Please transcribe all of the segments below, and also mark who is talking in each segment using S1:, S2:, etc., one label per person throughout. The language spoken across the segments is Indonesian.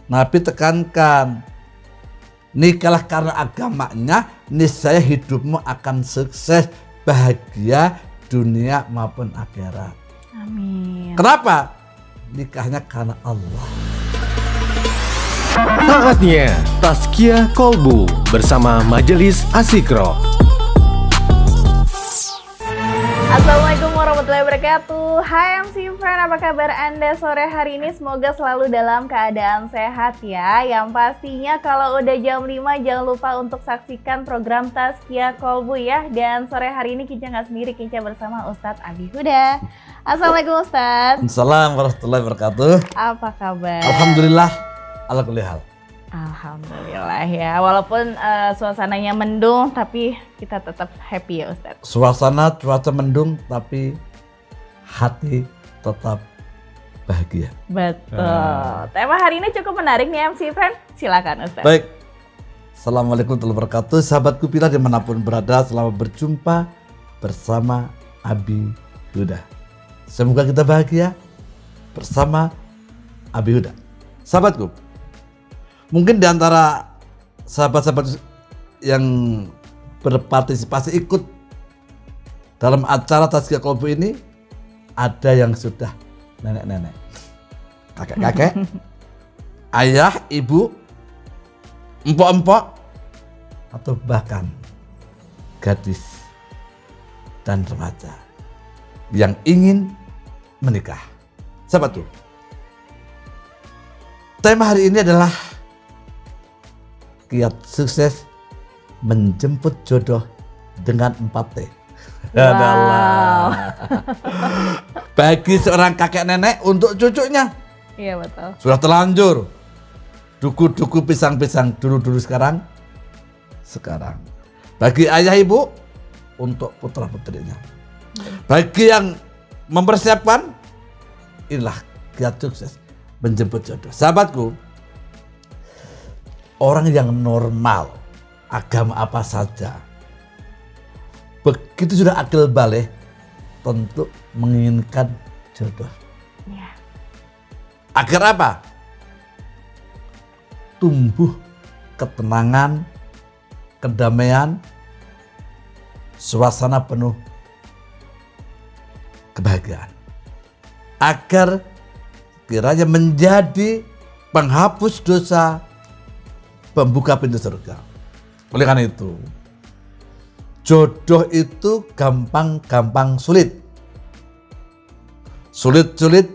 S1: Nabi tekankan, nikahlah karena agamanya, niscaya hidupmu akan sukses, bahagia dunia maupun akhirat.
S2: Amin.
S1: Kenapa? Nikahnya karena Allah.
S3: Saatnya Tazkiyah Kolbu bersama Majelis Asyikro.
S2: Assalamualaikum warahmatullahi wabarakatuh. Hai MC Friend, apa kabar Anda sore hari ini? Semoga selalu dalam keadaan sehat ya. Yang pastinya kalau udah jam 5 jangan lupa untuk saksikan program Tazkiyah Kolbu ya. Dan sore hari ini Kinca nggak sendiri, Kinca bersama Ustadz Abi Huda. Assalamualaikum Ustadz.
S1: Assalamualaikum warahmatullahi wabarakatuh.
S2: Apa kabar?
S1: Alhamdulillah, ala kulli hal.
S2: Alhamdulillah ya, walaupun suasananya mendung tapi kita tetap happy ya Ustadz.
S1: Suasana cuaca mendung tapi hati tetap bahagia.
S2: Betul. Tema hari ini cukup menarik nih MC Friend. Silakan Ustadz.
S1: Baik. Assalamualaikum warahmatullahi wabarakatuh. Sahabatku pilih dimanapun berada, selamat berjumpa bersama Abi Huda. Semoga kita bahagia bersama Abi Huda. Sahabatku, mungkin di antara sahabat-sahabat yang berpartisipasi ikut dalam acara Tazkiyah Kolbu ini, ada yang sudah nenek-nenek, kakek-kakek, ayah, ibu, empok-empok, atau bahkan gadis dan remaja yang ingin menikah. Sahabatku, tema hari ini adalah kiat sukses menjemput jodoh dengan 4T.
S2: Wow.
S1: Bagi seorang kakek nenek untuk cucunya.
S2: Iya betul.
S1: Sudah terlanjur. Duku-duku pisang-pisang dulu-dulu sekarang. Bagi ayah ibu untuk putra putrinya. Bagi yang mempersiapkan, inilah kiat sukses menjemput jodoh. Sahabatku, orang yang normal, agama apa saja, begitu sudah akil balik, tentu menginginkan jodoh.
S2: Ya.
S1: Agar apa? Tumbuh ketenangan, kedamaian, suasana penuh kebahagiaan. Agar kiranya menjadi penghapus dosa, pembuka pintu surga. Oleh karena itu, jodoh itu gampang-gampang sulit. Sulit-sulit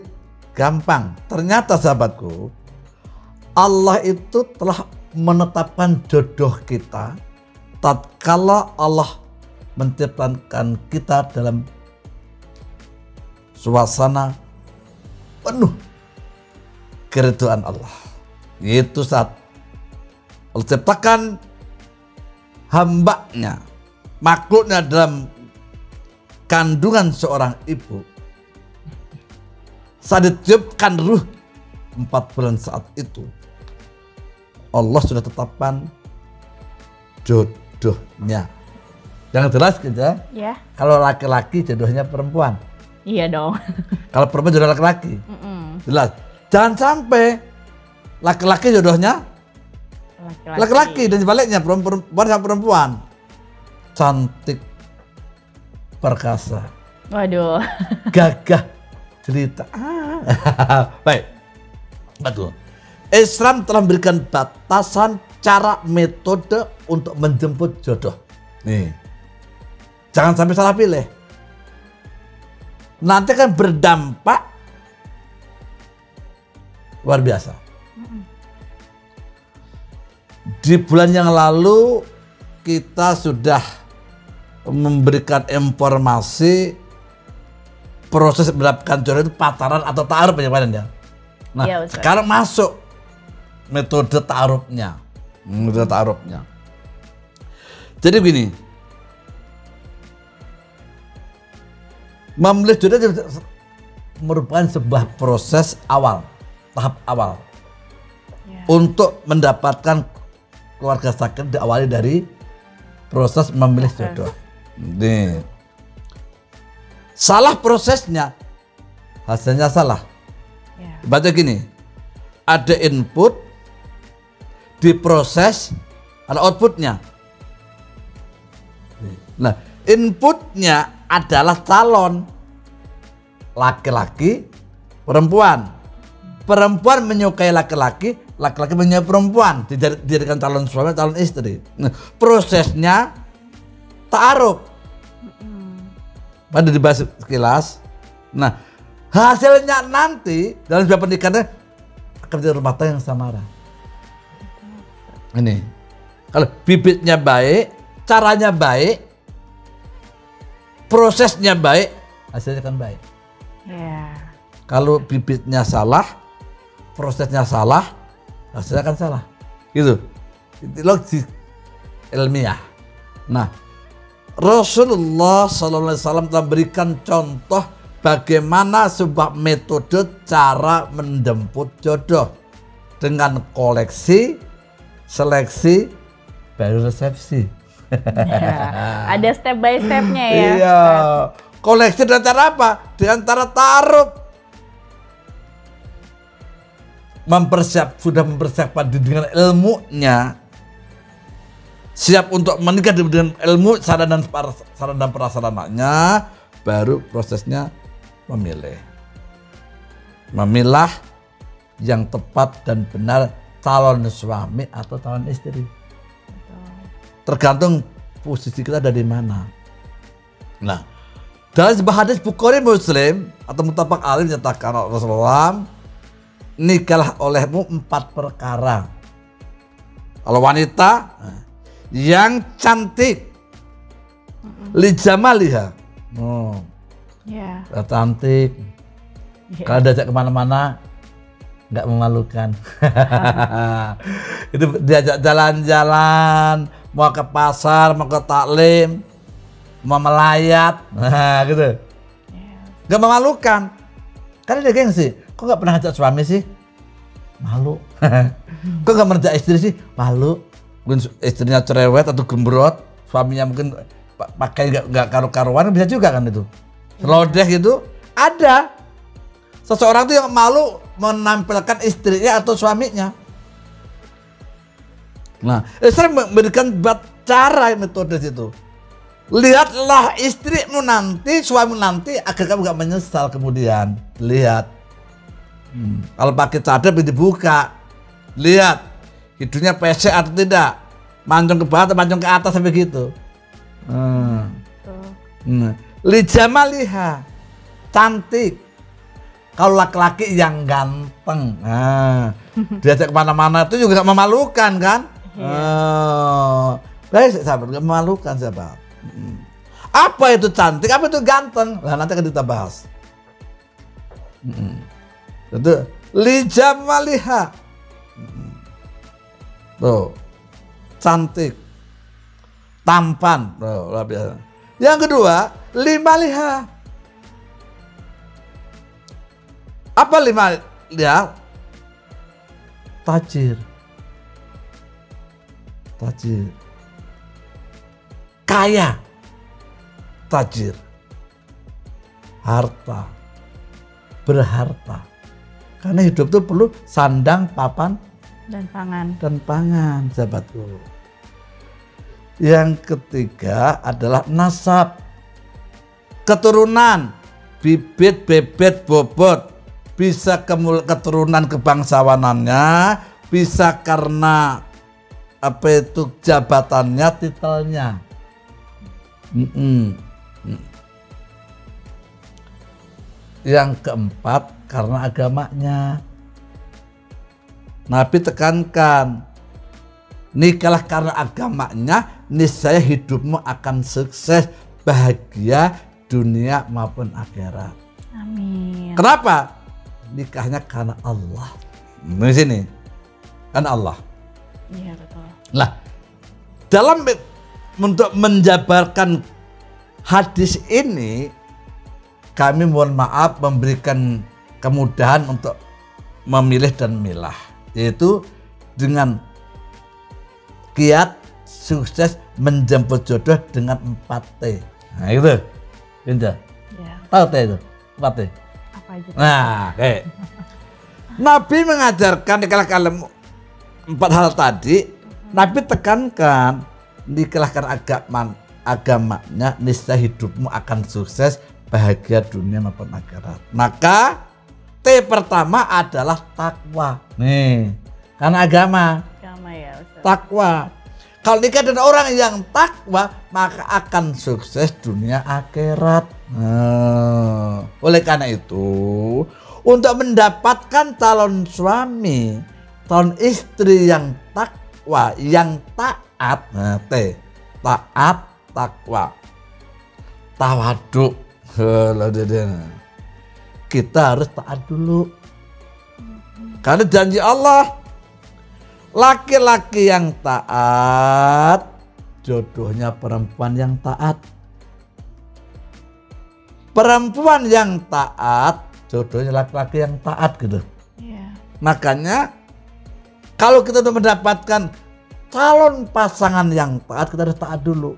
S1: gampang. Ternyata sahabatku, Allah itu telah menetapkan jodoh kita tatkala Allah menciptakan kita dalam suasana penuh keridhaan Allah. Itu saat Allah ciptakan hambanya, makhluknya dalam kandungan seorang ibu. Saat ditiupkan ruh 4 bulan saat itu, Allah sudah tetapkan jodohnya. Yang jelas kita,
S2: Ya.
S1: kalau laki-laki jodohnya perempuan.
S2: Iya dong.
S1: Kalau perempuan jodoh laki-laki. Jelas. Jangan sampai laki-laki jodohnya laki-laki dan sebaliknya, perempuan sama perempuan. Cantik, perkasa,
S2: Waduh.
S1: gagah, cerita. Baik. Betul. Islam telah memberikan batasan cara metode untuk menjemput jodoh. Nih. Jangan sampai salah pilih. Nanti kan berdampak luar biasa. Di bulan yang lalu kita sudah memberikan informasi proses mendapatkan jodoh itu pacaran atau ta'aruf ya. Nah,
S2: Ya,
S1: sekarang masuk metode ta'arufnya. Metode ta'arufnya. Jadi begini, memilih jodoh merupakan sebuah proses awal, tahap awal.
S2: Ya.
S1: Untuk mendapatkan keluarga sakinah diawali dari proses memilih jodoh. Nih. Salah prosesnya, hasilnya salah.
S2: Ya.
S1: Baca gini, ada input, diproses, ada outputnya. Nah, inputnya adalah calon laki-laki, perempuan. Perempuan menyukai laki-laki, laki-laki menyukai perempuan, dijadikan calon suami, calon istri. Nah, prosesnya ta'aruf. Pada dibahas sekilas. Nah, hasilnya nanti dalam sebuah pernikahan akan menjadi rumah tangga yang samara. Ini, kalau bibitnya baik, caranya baik, prosesnya baik, hasilnya kan baik.
S2: Ya.
S1: Kalau bibitnya salah, prosesnya salah, hasilnya kan salah. Gitu. Itu logis ilmiah. Nah, Rasulullah SAW telah berikan contoh bagaimana sebuah metode cara menjemput jodoh dengan koleksi, seleksi, baru resepsi.
S2: Ya. Ada step by stepnya ya.
S1: Iya. Koleksi dengan cara apa? Dengan cara ta'aruf. Sudah mempersiapkan diri dengan ilmunya. Siap untuk menikah dengan ilmu, saran dan prasarananya, baru prosesnya memilih. Memilah yang tepat dan benar calon suami atau calon istri. Tergantung posisi kita ada di mana. Nah, dalam sebuah hadis Bukhari Muslim atau muttafaq alaih menyatakan Rasulullah, nikahlah olehmu 4 perkara. Kalau wanita yang cantik, li jamaliha,
S2: Ya.
S1: cantik.
S2: Ya.
S1: Kalau diajak kemana-mana nggak memalukan. Itu diajak jalan-jalan, mau ke pasar, mau ke taklim, mau melayat, nah gitu. Nggak memalukan. Karena dia gengsi. Kok nggak pernah ajak suami sih? Malu. Kok nggak merja istri sih? Malu. Mungkin istrinya cerewet atau gembrot, suaminya mungkin pakai nggak karu-karuan, bisa juga kan itu. Selodeh gitu. Ada. Seseorang tuh yang malu menampilkan istrinya atau suaminya. Nah, saya memberikan cara metode itu. Lihatlah istrimu nanti, suamimu nanti, agar kamu gak menyesal kemudian. Lihat. Kalau pakai cadar dibuka. Lihat. Hidungnya pesek atau tidak. Mancung ke bawah atau mancung ke atas sampai gitu. Lijamaliha. Cantik. Kalau laki-laki yang ganteng, diajak kemana-mana itu juga gak memalukan kan? Baik sahabat, gak memalukan sahabat. Apa itu cantik, apa itu ganteng? Nah, nanti akan kita bahas. Itu lijamaliha. Tuh, cantik, tampan. Tuh, luar biasa. Yang kedua, limaliha. Apa limaliha? Tajir. Kaya. Tajir. Harta. Berharta. Karena hidup itu perlu sandang, papan,
S2: dan pangan,
S1: sahabatku. Yang ketiga adalah nasab, keturunan, bibit, bebet, bobot, bisa keturunan kebangsawanannya, bisa karena apa itu jabatannya, titelnya. Yang keempat karena agamanya. Nabi tekankan, nikahlah karena agamanya, niscaya hidupmu akan sukses, bahagia dunia maupun akhirat.
S2: Amin.
S1: Kenapa? Nikahnya karena Allah. Di sini kan Allah.
S2: Iya betul.
S1: Nah, dalam untuk menjabarkan hadis ini, kami mohon maaf memberikan kemudahan untuk memilih dan milah, yaitu dengan kiat sukses menjemput jodoh dengan 4T. Nah itu, Binda.
S2: Ya.
S1: Tahu T itu? 4T.
S2: Apa aja?
S1: Nah, kayak Nabi mengajarkan kalau 4 hal tadi, Nabi tekankan, dikelahkan agamanya, niscaya hidupmu akan sukses, bahagia dunia maupun akhirat. Maka T pertama adalah takwa. Nih, karena agama
S2: ya Ustaz.
S1: takwa. Kalau nikah dengan orang yang takwa, maka akan sukses dunia akhirat. Oleh karena itu, untuk mendapatkan calon suami, calon istri yang takwa, yang taat, taat, takwa, tawaduk, kita harus taat dulu. Karena janji Allah, laki-laki yang taat, jodohnya perempuan yang taat. Perempuan yang taat, jodohnya laki-laki yang taat gitu.
S2: Iya.
S1: Makanya kalau kita untuk mendapatkan calon pasangan yang taat, kita harus taat dulu.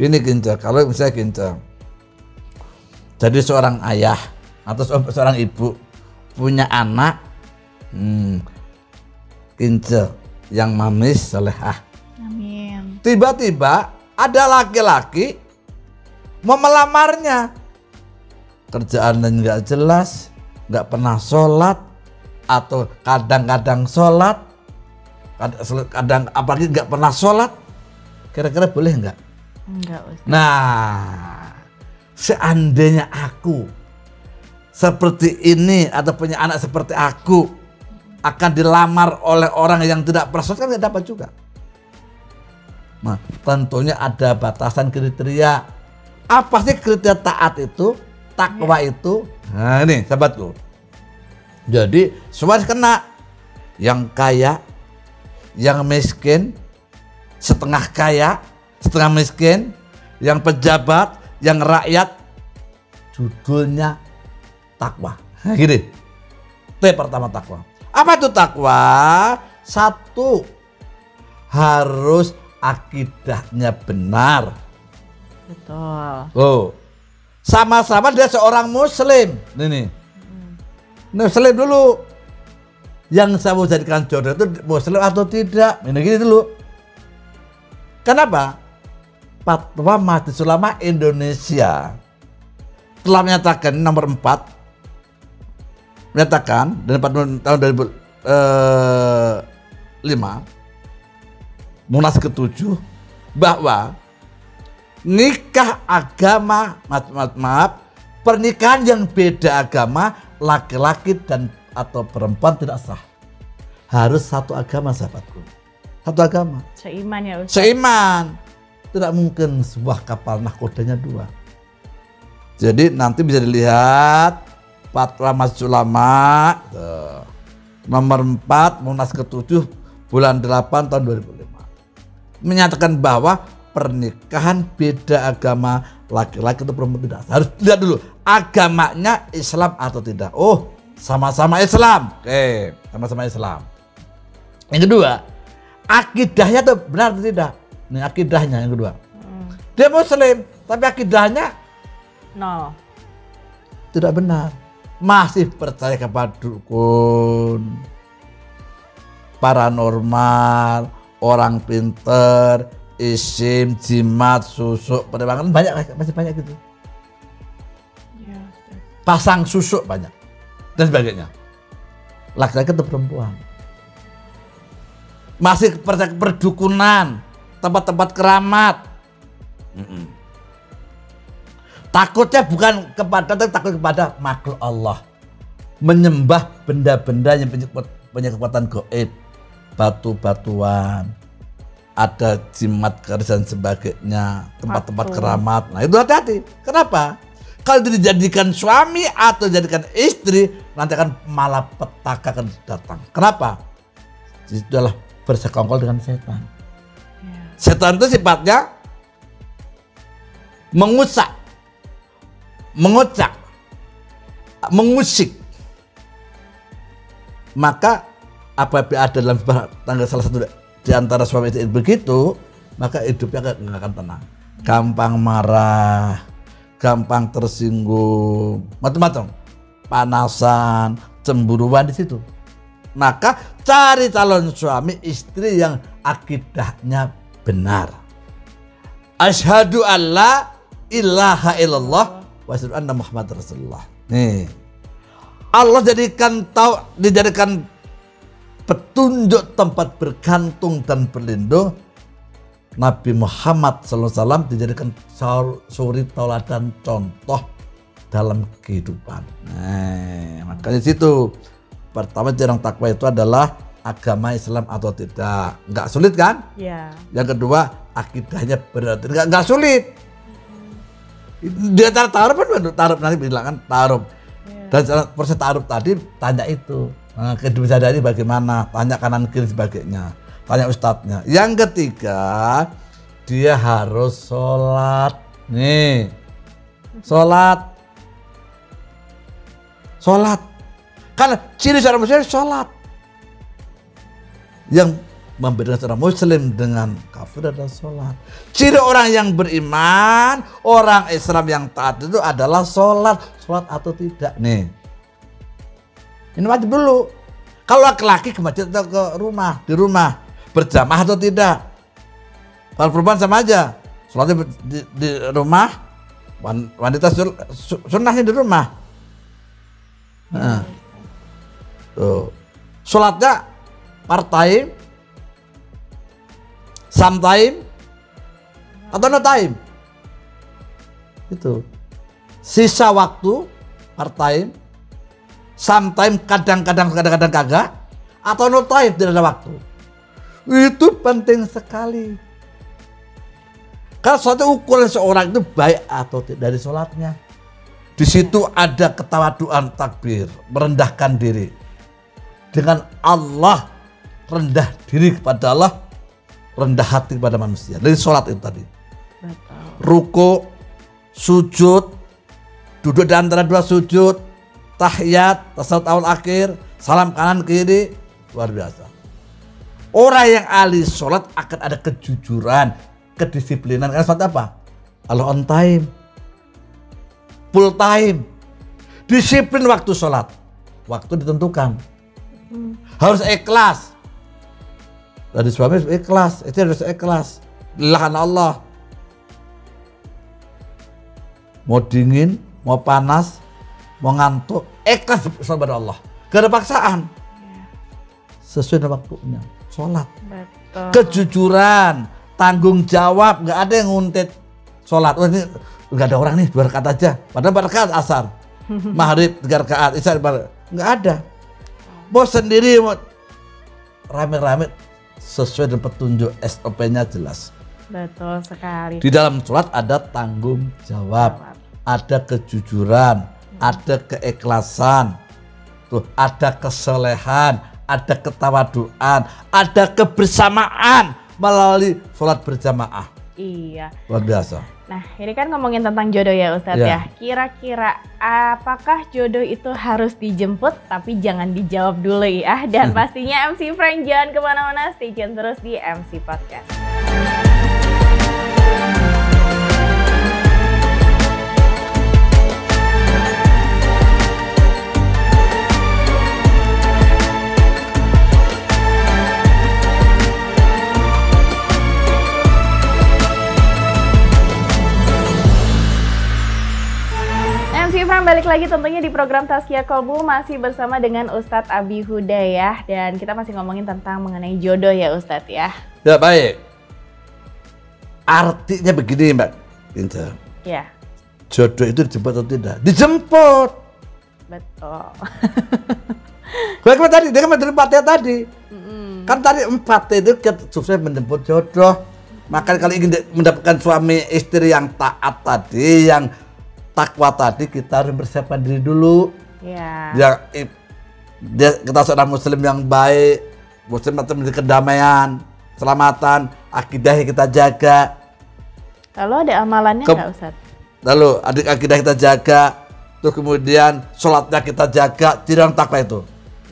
S1: Ini Kinca, kalau misalnya Kinca jadi seorang ayah atau seorang ibu punya anak, Kinca yang manis salehah.
S2: Amin.
S1: Tiba-tiba ada laki-laki mau melamarnya, kerjaannya nggak jelas, nggak pernah sholat, atau kadang-kadang sholat, kadang apalagi nggak pernah sholat. Kira-kira boleh nggak?
S2: Enggak Ustaz.
S1: Nah, seandainya aku seperti ini atau punya anak seperti aku akan dilamar oleh orang yang tidak pernah sholat, kan nggak dapat juga. Nah, tentunya ada batasan kriteria. Apa sih kriteria taat itu, takwa itu? Nah ini sahabatku. Jadi semua kena, yang kaya, yang miskin, setengah kaya, setengah miskin, yang pejabat, yang rakyat, judulnya takwa. Nah, gini. T pertama takwa. Apa itu takwa? 1, harus akidahnya benar.
S2: Betul.
S1: Oh, sama-sama dia seorang muslim. Ini muslim dulu. Yang saya mau jadikan jodoh itu muslim atau tidak? Ini gini dulu. Kenapa? Fatwa Majelis Ulama Indonesia telah menyatakan nomor 4 menyatakan dan tahun 2005 Munas ke-7 bahwa nikah agama, maaf, pernikahan yang beda agama, laki-laki dan atau perempuan tidak sah. Harus satu agama sahabatku. Satu agama.
S2: Seiman ya Ustaz.
S1: Seiman. Tidak mungkin sebuah kapal nahkodanya 2. Jadi nanti bisa dilihat Fatwa Majelis Ulama nomor 4 Munas ke-7 bulan 8 tahun 2005 menyatakan bahwa pernikahan beda agama, laki-laki atau perempuan tidak sah. Harus lihat dulu agamanya Islam atau tidak. Oh, sama-sama Islam. Oke, sama-sama Islam. Yang kedua, akidahnya itu benar atau tidak? Ini akidahnya yang kedua. Dia muslim, tapi akidahnya
S2: No.
S1: tidak benar. Masih percaya kepada dukun, paranormal, orang pinter, isim, jimat, susuk, penerbangan banyak, masih banyak gitu.
S2: Ya,
S1: Pasang susuk banyak dan sebagainya. Laki-laki atau perempuan. Masih percaya perdukunan, tempat-tempat keramat. Takutnya bukan kepada, tapi takut kepada makhluk Allah. Menyembah benda-benda yang punya kekuatan gaib, batu-batuan, ada jimat keris dan sebagainya, tempat-tempat keramat. Nah itu hati-hati. Kenapa? Kalau dijadikan suami atau dijadikan istri, nanti akan malapetaka akan datang. Kenapa? Itu adalah bersekongkol dengan setan. Setan itu sifatnya mengusik, mengocak, mengusik. Maka apabila ada dalam tanggal salah satu di antara suami istri begitu, maka hidupnya nggak akan tenang. Gampang marah, gampang tersinggung, macam-macam, panasan, cemburuan di situ. Maka cari calon suami istri yang akidahnya benar. Asyhadu alla ilaha illallah wa asyhadu anna Muhammad Rasulullah. Nih. Allah dijadikan petunjuk tempat bergantung dan berlindung. Nabi Muhammad SAW dijadikan suri tauladan contoh dalam kehidupan. Nah, makanya situ pertama jarang takwa itu adalah agama Islam atau tidak. Nggak sulit kan?
S2: Iya.
S1: Yang kedua akidahnya benar. Nggak sulit. Di antara taruh nanti bilang kan taruh. Dan proses taruh tadi tanya itu. Nah, kedua sadari bagaimana? Tanya kanan kiri sebagainya. Tanya ustadznya. Yang ketiga, dia harus sholat. Nih, sholat. Karena ciri seorang muslim sholat. Yang membedakan seorang muslim dengan kafir adalah sholat. Ciri orang yang beriman, orang Islam yang taat itu adalah sholat. Sholat atau tidak nih. Ini wajib dulu. Kalau laki-laki ke masjid atau ke rumah, di rumah berjamaah atau tidak. Kalau perempuan sama aja, sholatnya di rumah, wanita sunnahnya di rumah. Nah, tuh. Sholatnya part time, sometime, atau no time. Itu. Sisa waktu part time, sometime kadang-kadang kagak, atau no time tidak ada waktu. Itu penting sekali. Karena suatu ukuran seorang itu baik atau tidak dari sholatnya. Di situ ada ketawaduan takbir, merendahkan diri. Dengan Allah, rendah diri kepada Allah, rendah hati kepada manusia. Dari sholat itu tadi. Ruku, sujud, duduk di antara dua sujud, tahiyat, tasawuf awal akhir, salam kanan kiri, luar biasa. Orang yang ahli sholat akan ada kejujuran, kedisiplinan. Karena sholat apa? Allah on time, full time, disiplin waktu sholat, waktu ditentukan, harus ikhlas. Dari suami ikhlas, itu harus ikhlas. Lillahi Allah. Mau dingin, mau panas, mau ngantuk, ikhlas kepada Allah. Gak ada paksaan. Sesuai dengan waktunya. Sholat.
S2: Betul.
S1: Kejujuran, tanggung jawab, nggak ada yang nguntit sholat. Oh ini nggak ada orang nih 2 rakaat aja. Padahal 4 rakaat asar, maghrib 3 rakaat, isya nggak ada. Mau sendiri, mau rame-rame sesuai dengan petunjuk SOP-nya jelas.
S2: Betul sekali.
S1: Di dalam sholat ada tanggung jawab, ada kejujuran, ada keikhlasan, tuh ada kesalehan, ada ketawaduan, ada kebersamaan melalui sholat berjamaah.
S2: Iya.
S1: Luar biasa.
S2: Nah, ini kan ngomongin tentang jodoh ya Ustadz
S1: Ya.
S2: ya. Kira-kira apakah jodoh itu harus dijemput? Tapi jangan dijawab dulu ya. Dan pastinya MC Frank jangan kemana-mana, stay tune terus di MC Podcast. Frank balik lagi tentunya di program Tazkiyah Qalbu, masih bersama dengan Ustadz Abi Hudayah, dan kita masih ngomongin tentang mengenai jodoh ya Ustadz ya.
S1: Ya baik. Artinya begini Mbak Binta.
S2: Ya.
S1: Jodoh itu dijemput atau tidak? Dijemput.
S2: Betul.
S1: Bagaimana tadi? Dia kan dari 4 tadi. Kan tadi 4 itu sukses menjemput jodoh. Maka kalau ingin mendapatkan suami istri yang taat tadi, yang takwa tadi, kita harus mempersiapkan diri dulu.
S2: Ya.
S1: Kita seorang muslim yang baik, muslim atau memiliki kedamaian, keselamatan, akidahnya kita jaga.
S2: Lalu ada amalannya nggak Ustaz?
S1: Lalu akidah kita jaga, terus kemudian sholatnya kita jaga, jadi orang takwa itu.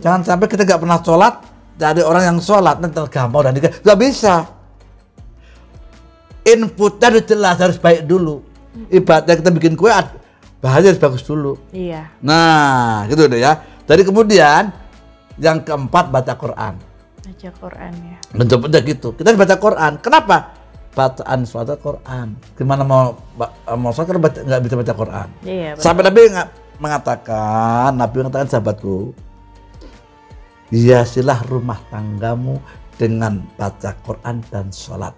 S1: Jangan sampai kita nggak pernah sholat, dari orang yang sholat nanti tergampang dan nggak bisa. Inputnya harus jelas, harus baik dulu. Ibaratnya kita bikin kue, bahannya harus bagus dulu.
S2: Iya.
S1: Nah, gitu deh ya. Jadi kemudian Yang keempat baca Quran.
S2: Baca Quran ya.
S1: Bentuk-bentuk gitu. Kita baca Quran. Kenapa? Bacaan sholat Quran. Gimana mau sholat kalau nggak bisa baca Quran?
S2: Iya, betul.
S1: Sampai Nabi mengatakan sahabatku, hiasilah rumah tanggamu dengan baca Quran dan sholat.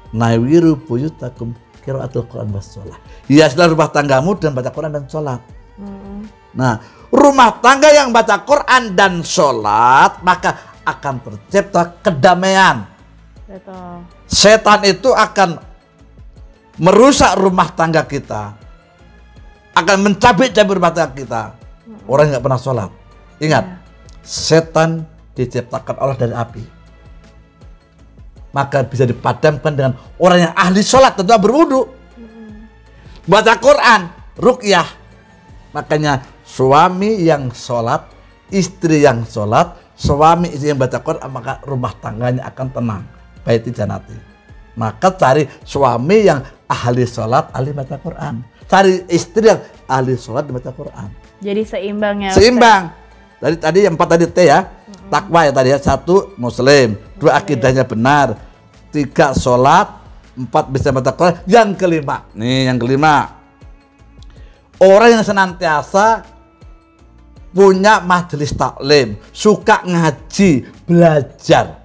S1: Nawiru buyutakum qiraatul Quran was sholat. Hiasilah rumah tanggamu dengan baca Quran dan sholat. Nah, rumah tangga yang baca Quran dan sholat, maka akan tercipta kedamaian.
S2: Betul.
S1: Setan itu akan merusak rumah tangga kita, akan mencabik-cabik rumah tangga kita. Orang yang nggak pernah sholat, ingat, setan diciptakan Allah dari api, maka bisa dipadamkan dengan orang yang ahli sholat, tentu berwudu, baca Quran, ruqyah. Makanya suami yang sholat, istri yang sholat, suami istri yang baca Quran, maka rumah tangganya akan tenang. Baiti janati. Maka cari suami yang ahli sholat, ahli baca Quran. Cari istri yang ahli sholat, baca Quran.
S2: Jadi seimbang ya.
S1: Seimbang. Dari tadi yang 4 tadi T ya. Takwa ya tadi ya. 1 muslim, 2 akidahnya benar, 3 sholat, 4 bisa baca Quran. Yang kelima, nih yang kelima, orang yang senantiasa punya majelis taklim, suka ngaji, belajar,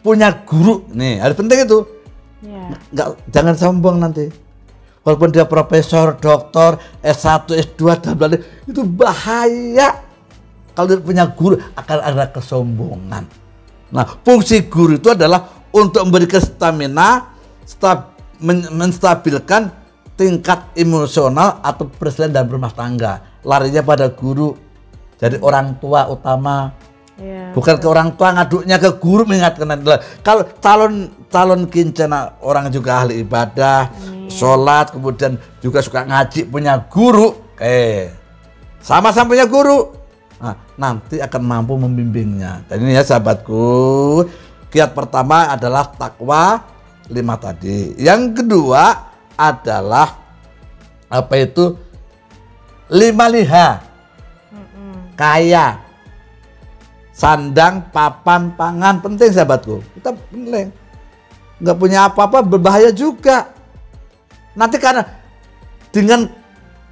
S1: punya guru, nih harus penting itu. Jangan sombong nanti. Walaupun dia profesor, doktor, S1, S2, dan itu bahaya. Kalau dia punya guru akan ada kesombongan. Nah, fungsi guru itu adalah untuk memberikan stamina, menstabilkan tingkat emosional atau persalinan dalam rumah tangga. Larinya pada guru. Jadi orang tua utama. Bukan ke orang tua, ngaduknya ke guru, mengingatkan. Kalau calon kincana orang juga ahli ibadah, sholat, kemudian juga suka ngaji, punya guru, sama-sama punya guru, nah, nanti akan mampu membimbingnya. Dan ini ya sahabatku, kiat pertama adalah takwa 5 tadi. Yang kedua adalah apa itu? 5 liha, kaya, sandang, papan, pangan, penting sahabatku. Kita penting. Nggak punya apa-apa berbahaya juga. Nanti karena dengan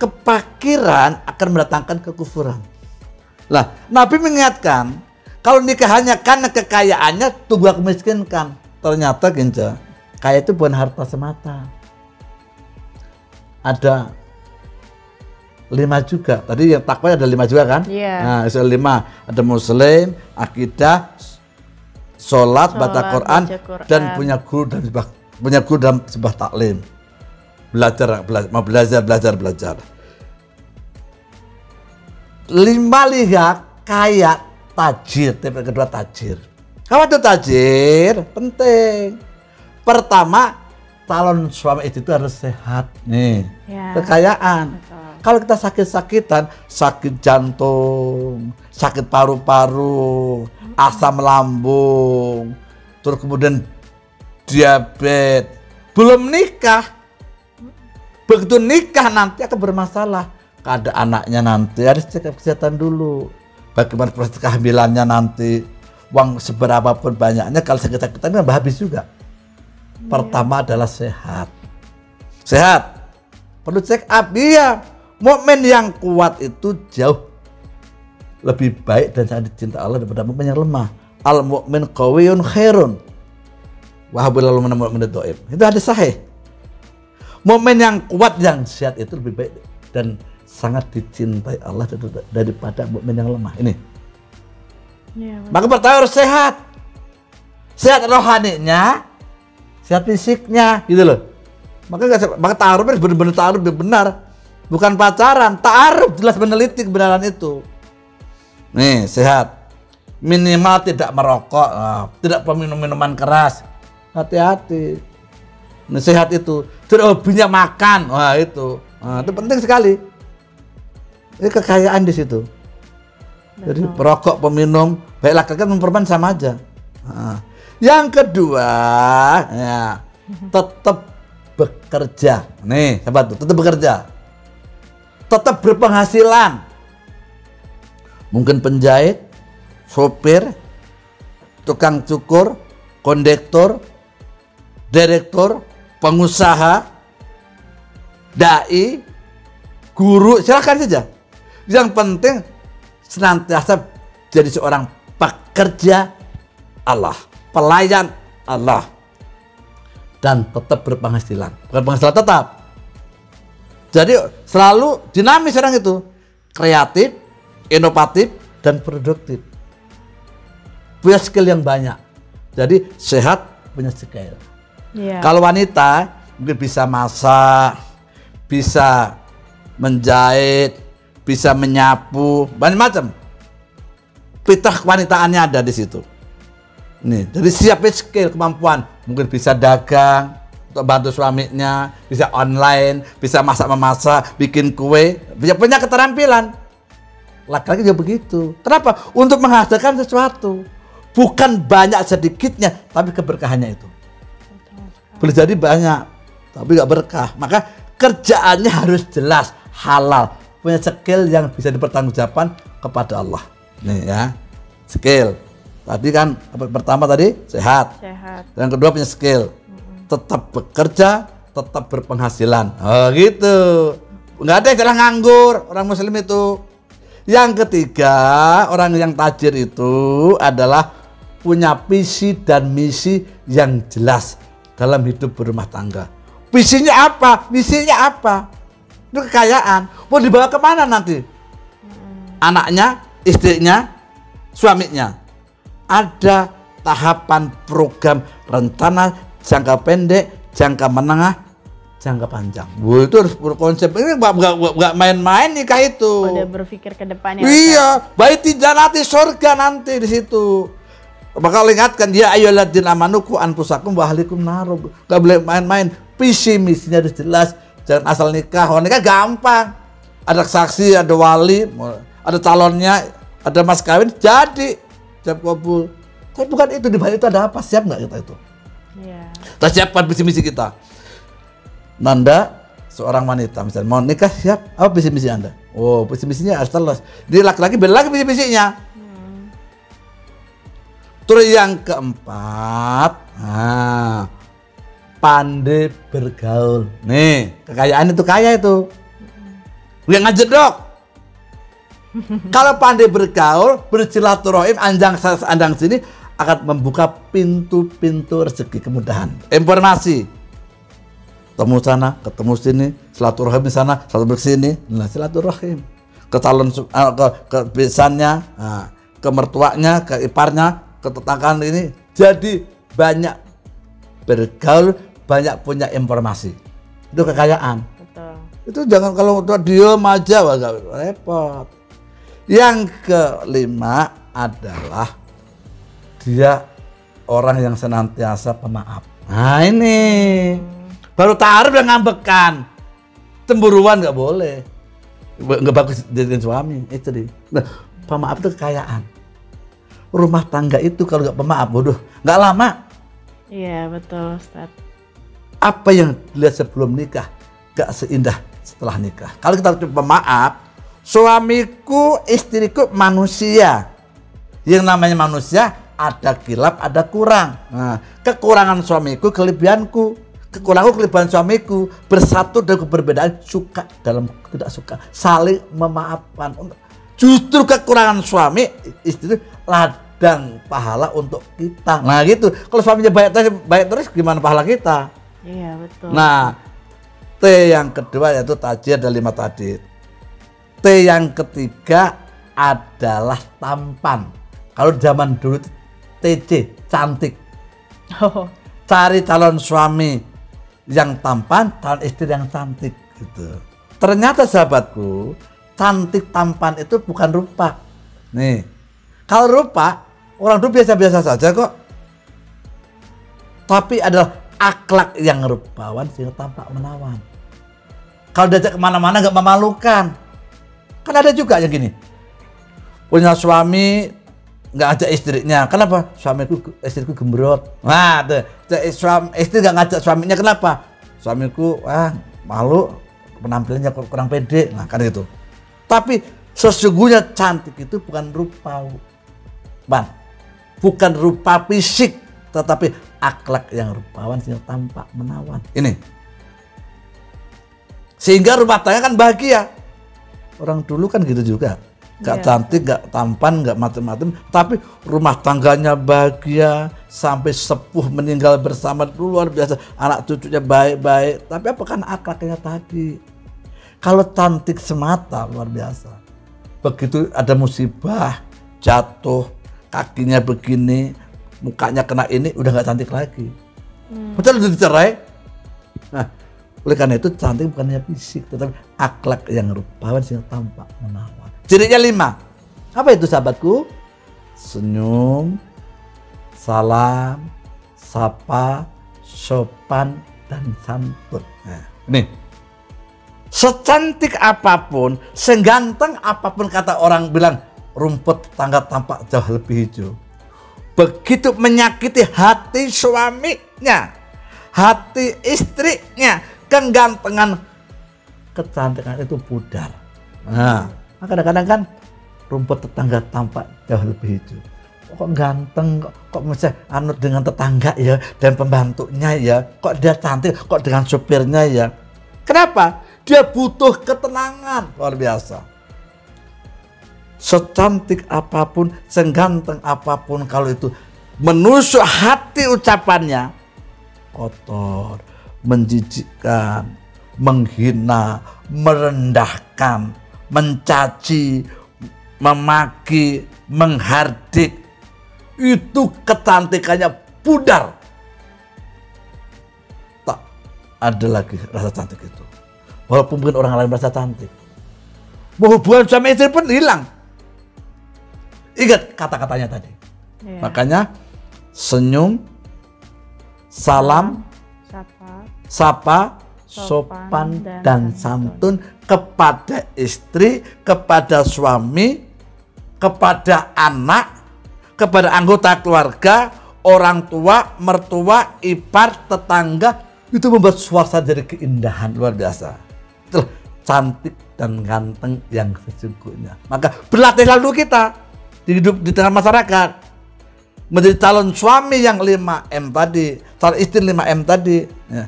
S1: kepakiran akan mendatangkan kekufuran. Lah, Nabi mengingatkan, kalau nikah hanya karena kekayaannya, tunggu aku miskinkan. Ternyata Ginja, kaya itu bukan harta semata. Ada 5 juga. Tadi yang takwa ada 5 juga kan? Nah, itu 5. Ada muslim, akidah, sholat, baca Quran, dan punya guru dan sebuah taklim. Belajar. 5 liha kaya, tajir. Tipe kedua tajir. Apa itu tajir? Penting. Pertama, calon suami itu harus sehat nih. Kekayaan. Betul. Kalau kita sakit-sakitan, sakit jantung, sakit paru-paru, asam lambung, terus kemudian diabetes, belum nikah. Begitu nikah nanti akan bermasalah. Ada anaknya nanti harus cek kesehatan dulu. Bagaimana proses kehamilannya nanti, uang seberapapun banyaknya kalau sakit-sakitan kan habis juga. Pertama adalah sehat. Sehat. Perlu check up, iya. Mukmin yang kuat itu jauh lebih baik dan sangat dicinta Allah daripada mukmin yang lemah. Al mukmin qawiyun khairun wa hablal mu'min dhaif. Itu hadis sahih. Mukmin yang kuat yang sehat itu lebih baik dan sangat dicintai Allah daripada mukmin yang lemah. Ini. Maka pertama harus sehat. Sehat rohaninya, sehat fisiknya, gitu loh. Maka ta'aruf benar-benar ta'aruf benar. Bukan pacaran, ta'aruf jelas meneliti kebenaran itu. Nih, sehat. Minimal tidak merokok, tidak peminum minuman keras. Hati-hati. Nih, sehat itu. Tidak hobinya makan, itu. Itu penting sekali. Ini kekayaan di situ. Betul. Jadi perokok, peminum, baik laki-laki dan perempuan sama aja. Yang kedua, ya, tetap bekerja. Nih, sahabat tuh, tetap bekerja. Tetap berpenghasilan. Mungkin penjahit, sopir, tukang cukur, kondektor, direktur, pengusaha, dai, guru, silakan saja. Yang penting senantiasa jadi seorang pekerja Allah, pelayan Allah, dan tetap berpenghasilan. Bukan penghasilan tetap. Jadi selalu dinamis orang itu, kreatif, inovatif, dan produktif. Punya skill yang banyak. Jadi sehat, punya skill.
S2: Iya.
S1: Kalau wanita mungkin bisa masak, bisa menjahit, bisa menyapu, banyak macam. Fitrah kewanitaannya ada di situ. Nih, jadi siapin skill, kemampuan, mungkin bisa dagang untuk bantu suaminya, bisa online, bisa masak-memasak, bikin kue, bisa punya keterampilan. Laki-laki juga begitu. Kenapa? Untuk menghasilkan sesuatu. Bukan banyak sedikitnya, tapi keberkahannya itu. Boleh jadi banyak, tapi nggak berkah. Maka kerjaannya harus jelas, halal, punya skill yang bisa dipertanggungjawabkan kepada Allah. Nih ya, skill. Tadi kan pertama tadi sehat. Yang kedua punya skill, tetap bekerja, tetap berpenghasilan. Oh gitu. Nggak ada istilah nganggur orang Muslim itu. Yang ketiga, orang yang tajir itu adalah punya visi dan misi yang jelas dalam hidup berumah tangga. Visinya apa? Misinya apa? Itu kekayaan. Mau dibawa kemana nanti? Anaknya, istrinya, suaminya. Ada tahapan program rencana jangka pendek, jangka menengah, jangka panjang. Wah, itu harus berkonsep. Ini nggak main-main nikah itu.
S2: Udah berpikir ke depannya.
S1: Iya, baiti janati surga nanti di situ. Bakal ingatkan dia ayyuhalladzina amanu qu anfusakum wa ahlikum nar. Enggak boleh main-main. Visi misinya harus jelas. Jangan asal nikah. Oh, nikah gampang. Ada saksi, ada wali, ada calonnya, ada mas kawin, jadi jawab kabul. Tapi bukan itu, di balik itu ada apa? Siap nggak kita itu?
S2: Iya.
S1: Kita siapkan visi misi kita. Nanda seorang wanita misalnya mau nikah, siap apa visi misi Anda? Oh, visi misinya harus jelas. Dia laki-laki beda lagi visi misinya. Terus yang keempat, pandai bergaul. Nih, kekayaan itu kaya itu. Yang ngajedok. Kalau pandai bergaul, bersilaturahim, andang sini akan membuka pintu-pintu rezeki, kemudahan, informasi. Ketemu sana, ketemu sini, silaturahim di sana, silaturahim di sini. Nah, silaturahim ke calon, ke besannya, ke mertuanya, ke iparnya, ke tetanggaan ini. Jadi banyak bergaul, banyak punya informasi. Itu kekayaan.
S2: Betul.
S1: Itu jangan kalau diem aja, agak repot. Yang kelima adalah dia orang yang senantiasa pemaaf. Nah ini baru taruh udah ngambekan, cemburuan nggak boleh, nggak bagus jadi suami itu deh. Nah, pemaaf itu kekayaan. Rumah tangga itu kalau nggak pemaaf, bodoh, nggak lama.
S2: Iya betul, Ustaz.
S1: Apa yang dilihat sebelum nikah nggak seindah setelah nikah. Kalau kita pemaaf, suamiku, istriku manusia. Yang namanya manusia ada kilap, ada kurang. Nah, kekurangan suamiku, kelebihanku. Kekuranganku, kelebihan suamiku. Bersatu dengan perbedaan, suka dalam tidak suka. Saling memaafkan. Justru kekurangan suami, istri ladang pahala untuk kita. Nah gitu. Kalau suaminya baik terus gimana pahala kita?
S2: Iya betul.
S1: Nah, T yang kedua yaitu tajir, ada 5 tadi. T yang ketiga adalah tampan. Kalau zaman dulu TC, cantik.
S2: Oh.
S1: Cari calon suami yang tampan, calon istri yang cantik gitu. Ternyata sahabatku, cantik tampan itu bukan rupa. Nih, kalau rupa orang dulu biasa-biasa saja kok. Tapi adalah akhlak yang rupawan sehingga tampak menawan. Kalau diajak kemana-mana nggak memalukan. Kan ada juga yang gini, punya suami nggak ajak istrinya, kenapa? Istriku gembrot. Nah, tuh, istri nggak ngajak suaminya, kenapa? Suamiku malu, penampilannya kurang pede. Nah kan itu. Tapi sesungguhnya cantik itu bukan rupa, sopan. Bukan rupa fisik, tetapi akhlak yang rupawan sehingga tampak menawan. Ini. Sehingga rumah tangga kan bahagia. Orang dulu kan gitu juga. Gak cantik, gak tampan, gak macam-macam, tapi rumah tangganya bahagia, sampai sepuh meninggal bersama, luar biasa. Anak cucunya baik-baik, tapi apa kan akhlaknya tadi. Kalau cantik semata luar biasa. Begitu ada musibah, jatuh, kakinya begini, mukanya kena ini, udah gak cantik lagi. Betul udah dicerai. Nah, oleh karena itu cantik bukan hanya fisik, tetapi akhlak yang rupawan sehingga tampak menawan. Cirinya 5. Apa itu sahabatku? Senyum, salam, sapa, sopan, dan santun. Nah, ini. Secantik apapun, seganteng apapun kata orang bilang, rumput tetangga tampak jauh lebih hijau. Begitu menyakiti hati suaminya, hati istrinya, kegantengan, kecantikan itu pudar. Nah, kadang-kadang kan rumput tetangga tampak jauh lebih hijau. Kok ganteng, kok mesti anut dengan tetangga ya, dan pembantunya ya, kok dia cantik, kok dengan supirnya ya. Kenapa? Dia butuh ketenangan, luar biasa. Secantik apapun, seganteng apapun, kalau itu menusuk hati ucapannya, kotor, menjijikkan, menghina, merendahkan, mencaci, memaki, menghardik, itu kecantikannya pudar. Tak ada lagi rasa cantik itu. Walaupun mungkin orang lain merasa cantik, hubungan suami istri pun hilang. Ingat kata-katanya tadi. Makanya senyum, salam, sapa, sopan dan santun kepada istri, kepada suami, kepada anak, kepada anggota keluarga, orang tua, mertua, ipar, tetangga, itu membuat suasana jadi keindahan luar biasa. Itulah cantik dan ganteng yang sesungguhnya. Maka berlatihlah dulu kita di hidup di tengah masyarakat menjadi calon suami yang 5M tadi, calon istri 5M tadi, ya.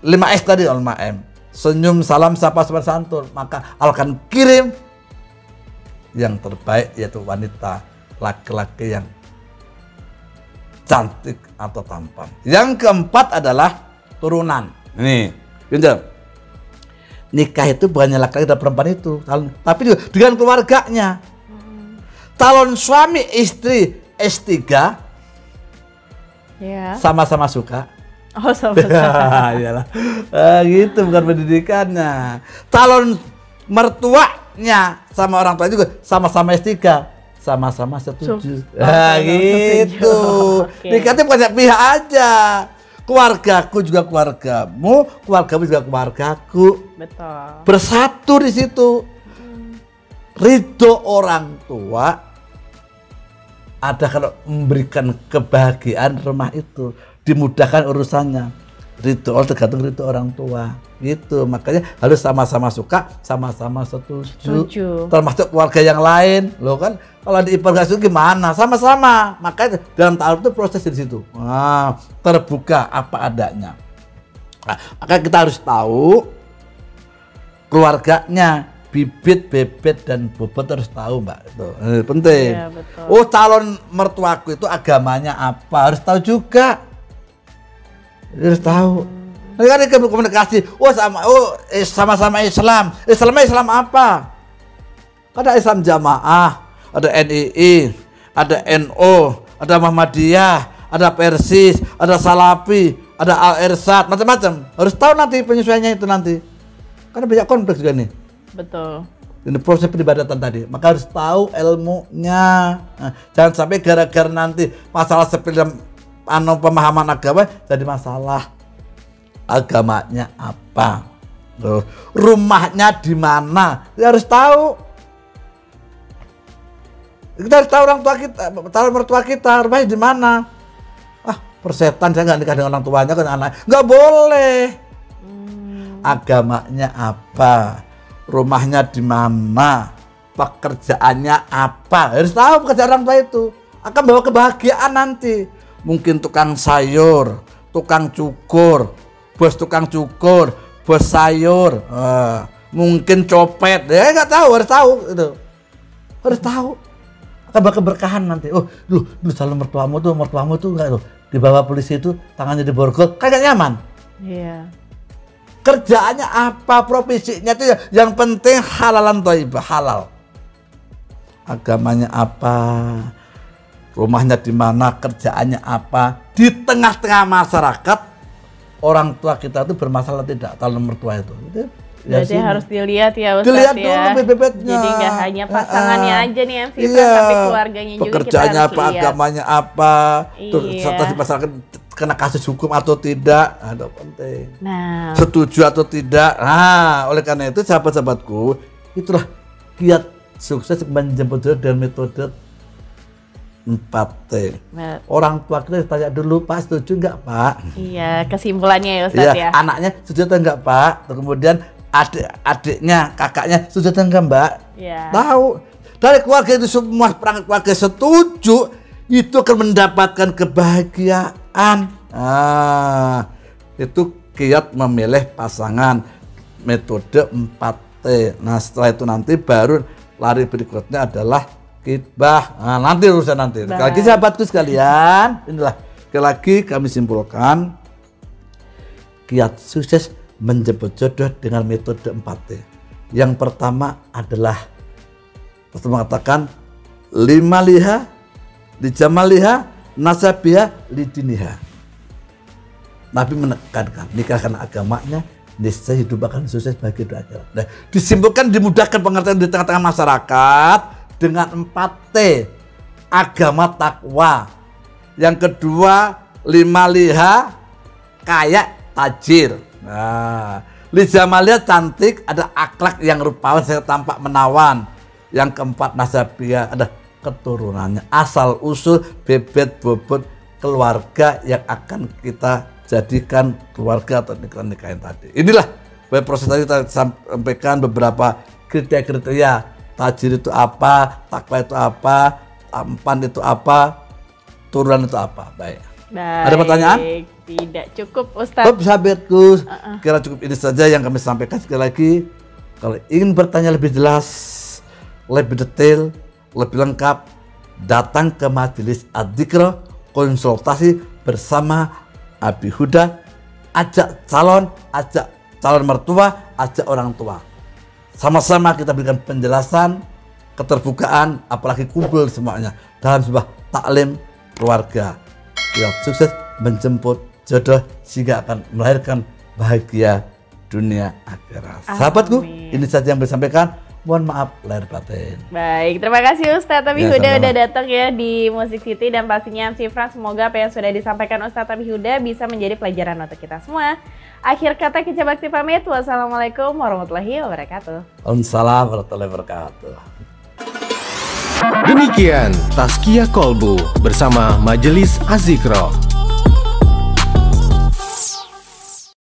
S1: 5S tadi, 5M. Senyum, salam, sapa, sopan, santun. Maka Allah akan kirim yang terbaik, yaitu wanita, laki-laki yang cantik atau tampan. Yang keempat adalah turunan. Ini, pinjam. Nikah itu bukannya laki-laki dan perempuan itu, tapi juga dengan keluarganya. Calon suami istri S3 sama-sama suka.
S2: Oh, sama-sama.
S1: Iyalah. Gitu bukan pendidikannya. Calon mertuanya sama orang tua juga sama-sama S3, sama-sama setuju. Gitu. Nikahnya bukan pihak aja. Keluargaku juga keluargamu, keluargamu juga keluargaku.
S2: Betul.
S1: Bersatu di situ. Ridho orang tua ada kalau memberikan kebahagiaan rumah itu, dimudahkan urusannya. Ridho tergantung ridho orang tua. Gitu. Makanya harus sama-sama suka, sama-sama setuju. Termasuk keluarga yang lain. Loh kan kalau di ipar gak setuju gimana? Sama-sama. Makanya dalam tahap itu proses di situ. Nah, terbuka apa adanya. Nah, maka kita harus tahu keluarganya, bibit, bebet, dan bobot harus tahu, Mbak. Itu penting.
S2: Iya, betul.
S1: Oh, calon mertuaku itu agamanya apa? Harus tahu juga. Harus tahu. Nanti kan dia komunikasi. Sama-sama Islam. Islam apa? Ada Islam Jamaah, ada NII, ada NO, ada Muhammadiyah, ada Persis, ada Salafi, ada Al-Irsyad, macam-macam. Harus tahu nanti penyesuaiannya itu nanti. Karena banyak kompleks juga nih.
S2: Betul.
S1: Ini proses peribadatan tadi, maka harus tahu ilmunya. Nah, jangan sampai gara-gara nanti masalah sepele pemahaman agama jadi masalah. Agamanya apa? Loh, rumahnya di mana? Kita harus tahu. Kita harus tahu orang tua kita, tahu mertua kita, rumahnya di mana. Persetan, saya nggak nikah dengan orang tuanya kan anak, nggak boleh. Agamanya apa? Rumahnya di mana, pekerjaannya apa, harus tahu pekerjaan orang tua itu. akan bawa kebahagiaan nanti. Mungkin tukang sayur, tukang cukur, bos tukang cukur, bos sayur, mungkin copet, ya nggak tahu, harus tahu itu, harus tahu. Akan bawa keberkahan nanti. Oh, lu calon mertuamu tuh nggak tuh dibawa polisi itu tangannya diborgol, kan nggak nyaman.
S2: Iya.
S1: Kerjaannya apa, profesinya itu yang penting halalan thayyibah, halal. Agamanya apa, rumahnya di mana, kerjaannya apa. Di tengah-tengah masyarakat, orang tua kita itu bermasalah tidak, calon mertua itu.
S2: Berarti harus dilihat ya Ustadz,
S1: dilihat
S2: ya.
S1: dulu bebek-bebeknya.
S2: Jadi nggak hanya pasangannya aja nih MC Fran,
S1: iya.
S2: tapi keluarganya juga kita
S1: Pekerjaannya
S2: harus
S1: apa,
S2: lihat.
S1: agamanya apa,
S2: Iya.
S1: serta di masyarakat kena kasus hukum atau tidak, ada penting.
S2: Nah,
S1: Setuju atau tidak. Nah, oleh karena itu sahabat-sahabatku, itulah kiat sukses menjemput jodoh dengan metode 4T. Orang tua kita ditanya dulu, Pak setuju nggak Pak?
S2: iya, kesimpulannya ya Ustadz ya.
S1: Anaknya setuju atau enggak Pak? Terus kemudian adiknya, kakaknya setuju atau enggak Mbak?
S2: Iya.
S1: Tahu. Dari keluarga itu semua perangkat keluarga setuju, itu akan mendapatkan kebahagiaan. Itu kiat memilih pasangan metode 4T. Nah, setelah itu nanti baru lari berikutnya adalah khitbah. Nah, nanti urusan nanti. Sekali lagi sahabatku sekalian, inilah sekali lagi kami simpulkan kiat sukses menjemput jodoh dengan metode 4T. Yang pertama adalah mengatakan 5 liha, lijamaliha, nasabiha, lidiniha. Nabi menekankan nikah karena agamanya, niscaya hidup akan sukses bagi dua akhirat. Nah, disimpulkan dimudahkan pengertian di tengah-tengah masyarakat dengan 4T, agama takwa. Yang kedua 5 liha, kaya tajir. Nah, lijamaliha cantik, ada akhlak yang rupawan sehingga tampak menawan. Yang keempat nasabiha, ada keturunannya, asal usul bebet bobot keluarga yang akan kita jadikan keluarga atau nikahin tadi. Inilah proses tadi kita sampaikan beberapa kriteria. Tajir itu apa, takwa itu apa, tampan itu apa, turunan itu apa. Baik. Ada pertanyaan?
S2: Tidak cukup Ustadz.
S1: Sahabatku, kira cukup ini saja yang kami sampaikan. Sekali lagi, kalau ingin bertanya lebih jelas, lebih detail, lebih lengkap, datang ke Majelis Adzikro, konsultasi bersama Abi Huda, ajak calon mertua, ajak orang tua. Sama-sama kita berikan penjelasan, keterbukaan, apalagi kumpul semuanya dalam sebuah taklim keluarga. Yang sukses menjemput jodoh sehingga akan melahirkan bahagia dunia akhirat. Sahabatku, ini saja yang bisa disampaikan. Mohon maaf lahir batin.
S2: Baik, terima kasih Ustadz Abi Huda udah datang ya di Music City, dan pastinya MC Fran semoga apa yang sudah disampaikan Ustadz Abi Huda bisa menjadi pelajaran untuk kita semua. Akhir kata Kece Bakti pamit. Wassalamualaikum warahmatullahi wabarakatuh.
S1: Waalaikumsalam warahmatullahi wabarakatuh.
S3: Demikian Tazkiyah Kolbu bersama Majelis Adzikro.